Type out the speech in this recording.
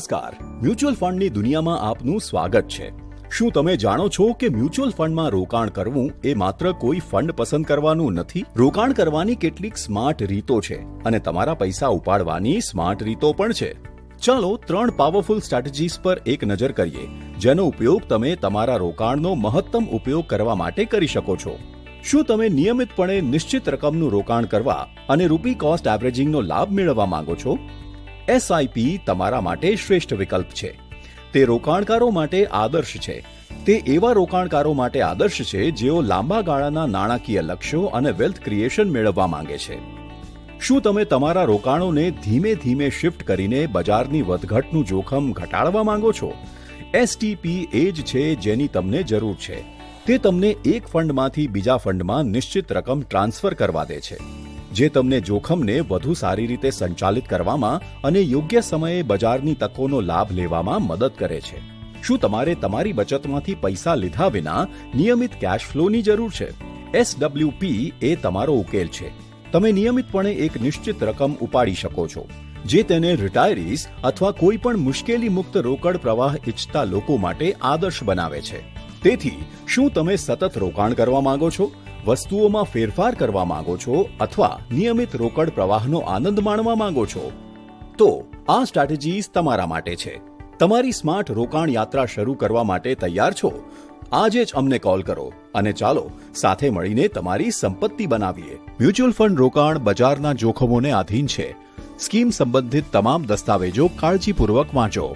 નમસ્કાર, મ્યુચ્યુઅલ ફંડની દુનિયામાં આપનું સ્વાગત છે। શું તમે જાણો છો કે મ્યુચ્યુઅલ ફંડમાં રોકાણ કરવું એ માત્ર કોઈ ફંડ પસંદ કરવાનું નથી? રોકાણ કરવાની કેટલીક સ્માર્ટ રીતો છે અને તમારા પૈસા ઉપાડવાની સ્માર્ટ રીતો પણ છે। ચાલો 3 પાવરફુલ સ્ટ્રેટેજીસ પર એક નજર કરીએ, જેનો ઉપયોગ તમે તમારા રોકાણનો મહત્તમ ઉપયોગ કરવા માટે કરી શકો છો। શું તમે નિયમિતપણે નિશ્ચિત રકમનું રોકાણ કરવા અને રૂપી કોસ્ટ એવરેજિંગનો લાભ મેળવવા માંગો છો? એસઆઈપી તમારા માટે શ્રેષ્ઠ વિકલ્પ છે। તે રોકાણકારો માટે આદર્શ છે। તે એવા રોકાણકારો માટે આદર્શ છે જેઓ લાંબા ગાળાના નાણાકીય લક્ષ્યો અને વેલ્થ ક્રિએશન મેળવવા માંગે છે। શું તમે તમારા રોકાણોને ધીમે ધીમે શિફ્ટ કરીને બજારની વધઘટનું જોખમ ઘટાડવા માંગો છો? એસટીપી એ જ છે જેની તમને જરૂર છે। તે તમને એક ફંડમાંથી બીજા ફંડમાં નિશ્ચિત રકમ ટ્રાન્સફર કરવા દે છે, જે તમને જોખમને વધુ સારી રીતે સંચાલિત કરવામાં અને યોગ્ય સમયે બજારની તકોનો લાભ લેવામાં મદદ કરે છે। શું તમારે તમારી બચતમાંથી પૈસા લીધા વિના નિયમિત કેશ ફ્લોની જરૂર છે? એસડબ્લ્યુપી એ તમારો ઉકેલ છે। તમે નિયમિતપણે એક નિશ્ચિત રકમ ઉપાડી શકો છો, જે તેને રિટાયરીઝ અથવા કોઈ પણ મુશ્કેલી મુક્ત રોકડ પ્રવાહ ઇચ્છતા લોકો માટે આદર્શ બનાવે છે। તેથી શું તમે સતત રોકાણ કરવા માંગો છો, વસ્તુઓમાં ફેરફાર કરવા માંગો છો અથવા નિયમિત રોકડ પ્રવાહનો આનંદ માણવા માંગો છો? તો આ સ્ટ્રેટેજીઝ તમારા માટે છે। તમારી સ્માર્ટ રોકાણ યાત્રા શરૂ કરવા માટે તૈયાર છો? આજે જ અમને કોલ કરો અને ચાલો સાથે મળીને તમારી સંપત્તિ બનાવીએ। મ્યુચ્યુઅલ ફંડ રોકાણ બજારના જોખમોને આધીન છે। સ્કીમ સંબંધિત તમામ દસ્તાવેજો કાળજીપૂર્વક વાંચો।